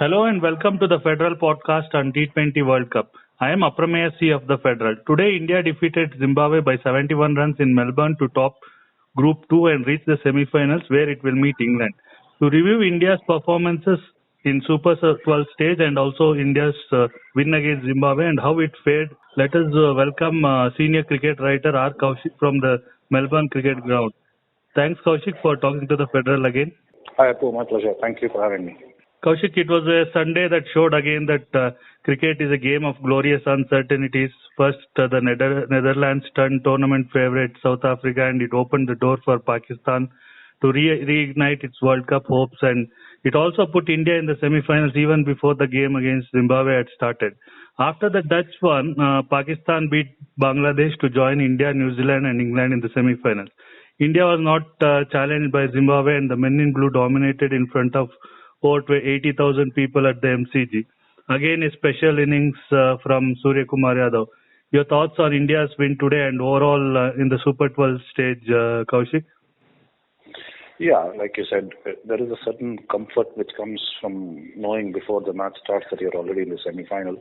Hello and welcome to the Federal Podcast on T20 World Cup. I am Aprameya C of the Federal. Today, India defeated Zimbabwe by 71 runs in Melbourne to top Group 2 and reach the semi-finals where it will meet England. To review India's performances in Super 12 stage and also India's win against Zimbabwe and how it fared, let us welcome senior cricket writer R. Kaushik from the Melbourne Cricket Ground. Thanks, Kaushik, for talking to the Federal again. Hi, Apu. My pleasure. Thank you for having me. Kaushik, it was a Sunday that showed again that cricket is a game of glorious uncertainties. First, the Netherlands turned tournament favourite South Africa, and it opened the door for Pakistan to reignite its World Cup hopes. And it also put India in the semi-finals even before the game against Zimbabwe had started. After the Dutch won, Pakistan beat Bangladesh to join India, New Zealand, and England in the semi-finals. India was not challenged by Zimbabwe, and the men in blue dominated in front of over 80,000 people at the MCG. Again, a special innings from Surya Kumar Yadav. Your thoughts on India's win today and overall in the Super 12 stage, Kaushik? Yeah, like you said, there is a certain comfort which comes from knowing before the match starts that you're already in the semi-final.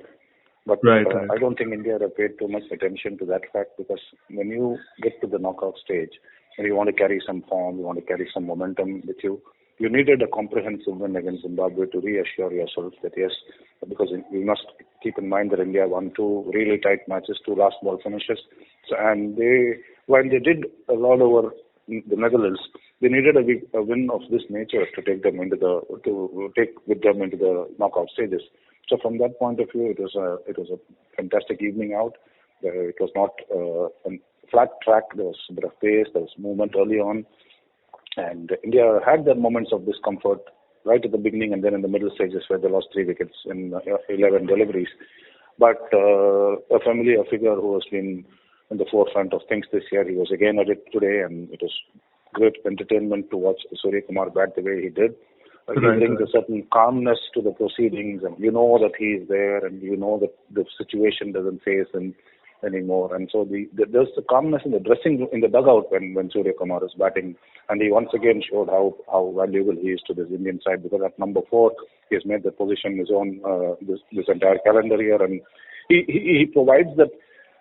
But right. I don't think India have paid too much attention to that fact, because when you get to the knockout stage and you want to carry some form, you want to carry some momentum with you, you needed a comprehensive win against Zimbabwe to reassure yourself that yes, because we must keep in mind that India won two really tight matches, two last ball finishes. So, and while they did a lot over the Netherlands, they needed a win of this nature to take them into the knockout stages. So from that point of view, it was a fantastic evening out. It was not a flat track. There was a bit of pace. There was movement early on. And India had their moments of discomfort right at the beginning and then in the middle stages where they lost 3 wickets in 11 deliveries. But a familiar figure who has been in the forefront of things this year, he was again at it today, and it was great entertainment to watch Surya Kumar bat the way he did. He brings a certain calmness to the proceedings, and you know that he is there, and you know that the situation doesn't phase him anymore. And so there's the calmness in the in the dugout when Surya Kumar is batting, and he once again showed how valuable he is to this Indian side, because at number 4 he has made the position his own this entire calendar year, and he provides that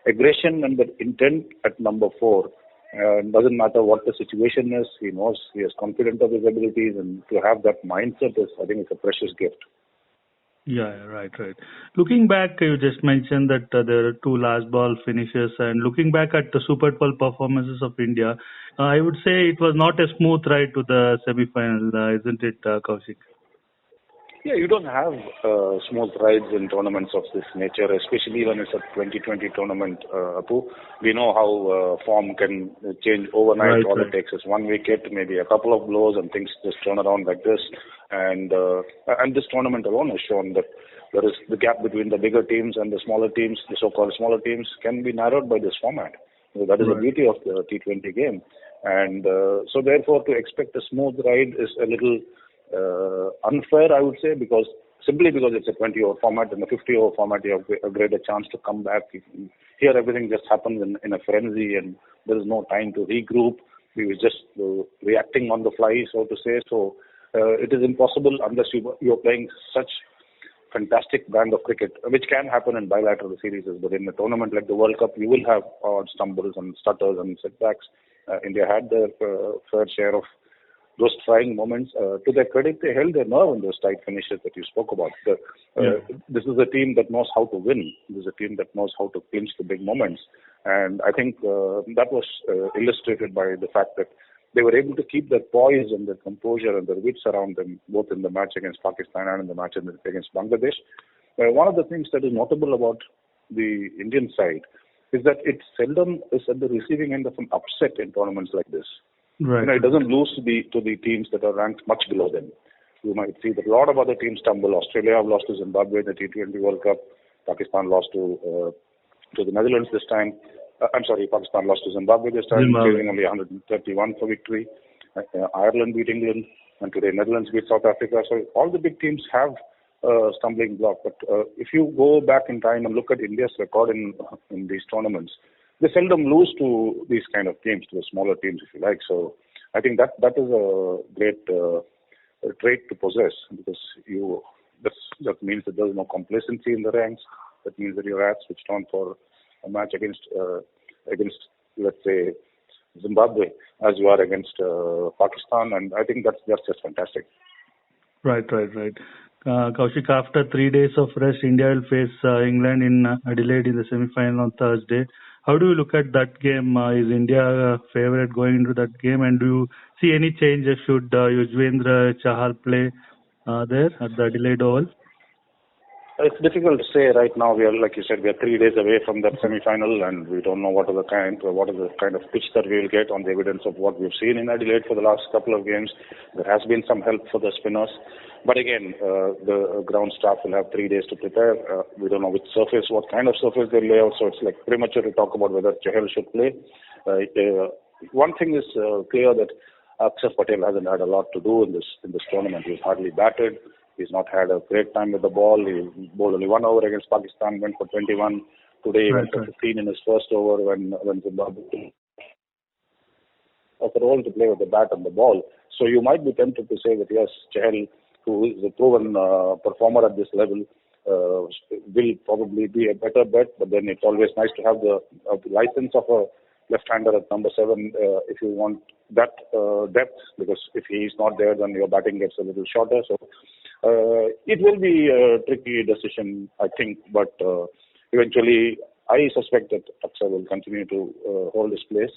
aggression and that intent at number 4. Doesn't matter what the situation is, he knows, he is confident of his abilities, and to have that mindset is, I think, it's a precious gift. Yeah, right. Looking back, you just mentioned that there are 2 last ball finishes, and looking back at the Super 12 performances of India, I would say it was not a smooth ride to the semi-final, isn't it, Kaushik? Yeah, you don't have smooth rides in tournaments of this nature, especially when it's a 2020 tournament, Apu. We know how form can change overnight. All it takes is 1 wicket, maybe a couple of blows, and things just turn around like this. And this tournament alone has shown that there is the gap between the bigger teams and the smaller teams, the so-called smaller teams, can be narrowed by this format. So that is the beauty of the T20 game. And so therefore, to expect a smooth ride is a little unfair, I would say, simply because it's a 20-over format. In the 50-over format, you have a greater chance to come back. Here, everything just happens in a frenzy, and there is no time to regroup. We were just reacting on the fly, so to say. So it is impossible unless you're playing such fantastic brand of cricket, which can happen in bilateral series. But in a tournament like the World Cup, you will have odd stumbles and stutters and setbacks. India had their fair share of those trying moments. To their credit, they held their nerve in those tight finishes that you spoke about. This is a team that knows how to win. This is a team that knows how to clinch the big moments. And I think that was illustrated by the fact that they were able to keep their poise and their composure and their wits around them, both in the match against Pakistan and in the match against Bangladesh. One of the things that is notable about the Indian side is that it seldom is at the receiving end of an upset in tournaments like this. Right. It doesn't lose to the teams that are ranked much below them. You might see that a lot of other teams stumble. Australia have lost to Zimbabwe in the T20 World Cup. Pakistan lost to the Netherlands this time. Pakistan lost to Zimbabwe this time, chasing only 131 for victory. Ireland beat England, and today Netherlands beat South Africa. So all the big teams have a stumbling block. But if you go back in time and look at India's record in these tournaments, they seldom lose to these kind of teams, to the smaller teams, if you like. So I think that is a great trait to possess, because you that means that there's no complacency in the ranks. That means that you're as switched on for a match against let's say Zimbabwe as you are against Pakistan, and I think that's just fantastic. Right. Kaushik, after 3 days of rest, India will face England in Adelaide in the semi-final on Thursday. How do you look at that game? Is India a favorite going into that game? And do you see any changes should Yuzvendra Chahal play there at the Adelaide Oval? It's difficult to say right now. We are, like you said, we are 3 days away from that semi-final, and we don't know what is the kind of pitch that we will get on the evidence of what we've seen in Adelaide for the last couple of games. There has been some help for the spinners, but again, the ground staff will have 3 days to prepare. We don't know which surface, what kind of surface they'll lay out, so it's like premature to talk about whether Chahal should play. One thing is clear that Akshar Patel hasn't had a lot to do in this tournament. He's hardly batted. He's not had a great time with the ball. He bowled only 1 over against Pakistan, went for 21. Today he went for 15 in his first over when Zimbabwe of a role to play with the bat and the ball. So you might be tempted to say that yes, Chahal, who is a proven performer at this level, will probably be a better bet. But then it's always nice to have the license of a left-hander at number 7 if you want that depth, because if he is not there, then your batting gets a little shorter. So it will be a tricky decision, I think, but eventually I suspect that Akshar will continue to hold his place.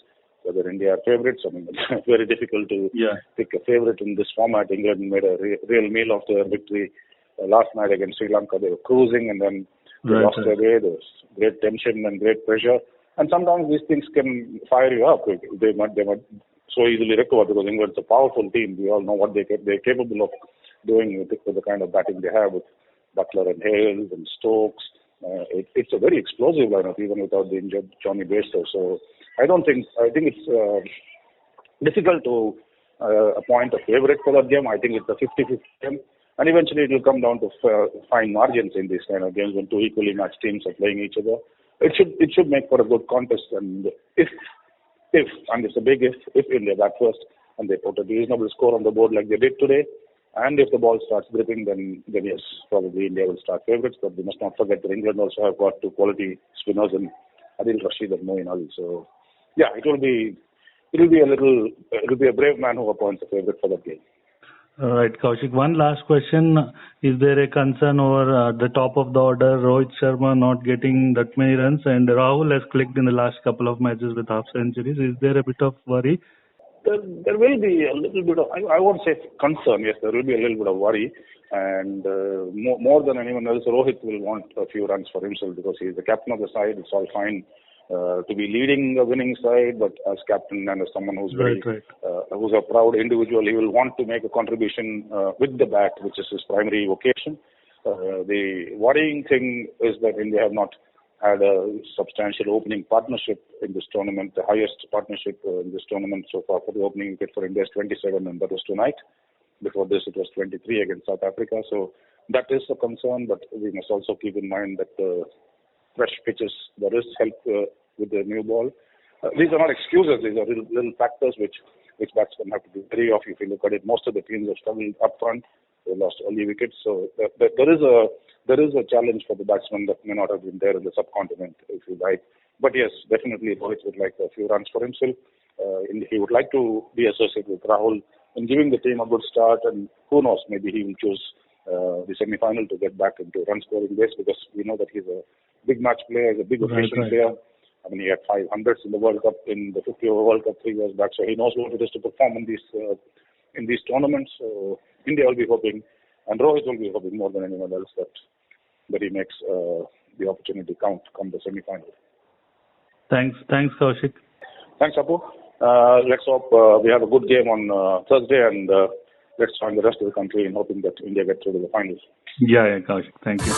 Whether India are favourites, I mean, it's very difficult to pick a favourite in this format. England made a real meal of their victory last night against Sri Lanka. They were cruising and then they lost their way. There was great tension and great pressure. And sometimes these things can fire you up. They might so easily recover because England's a powerful team. We all know what they're capable of doing with the kind of batting they have with Buttler and Hales and Stokes. It's a very explosive lineup even without the injured Johnny Bairstow. So I think it's difficult to appoint a favourite for that game. I think it's a 50-50 game. And eventually it will come down to fine margins in these kind of games when two equally matched teams are playing each other. It should make for a good contest. And if and it's a big if India bat first and they put a reasonable score on the board like they did today, and if the ball starts gripping, then yes, probably India will start favourites. But we must not forget that England also have got 2 quality spinners in Adil Rashid and Moeen Ali. So yeah, it will be a brave man who appoints a favourite for that game. All right, Kaushik. One last question. Is there a concern over the top of the order, Rohit Sharma not getting that many runs, and Rahul has clicked in the last couple of matches with half centuries? Is there a bit of worry? There will be a little bit of, I won't say concern, yes, there will be a little bit of worry. And more than anyone else, Rohit will want a few runs for himself because he is the captain of the side. It's all fine to be leading a winning side, but as captain and as someone who's who's a proud individual, he will want to make a contribution with the bat, which is his primary vocation. The worrying thing is that India have not had a substantial opening partnership in this tournament. The highest partnership in this tournament so far for the opening wicket for India is 27, and that was tonight. Before this, it was 23 against South Africa. So that is a concern, but we must also keep in mind that fresh pitches, there is help with the new ball. These are not excuses. These are little factors which batsmen have to be wary of. If you look at it, most of the teams have struggled up front. They lost early wickets. So there is a challenge for the batsmen that may not have been there in the subcontinent, if you like. But yes, definitely Rohit would like a few runs for himself. He would like to be associated with Rahul in giving the team a good start. And who knows, maybe he will choose the semi-final to get back into run-scoring base, because we know that he's a big match player, he's a big occasion player. I mean, he had 500s in the World Cup, in the 50-over World Cup 3 years back, so he knows what it is to perform in these tournaments. So India will be hoping, and Rohit will be hoping more than anyone else, that he makes the opportunity count come the semi-final. Thanks, Kaushik. Thanks, Apu. Let's hope we have a good game on Thursday, and let's join the rest of the country in hoping that India gets through to the finals. Yeah, Kaushik. Thank you.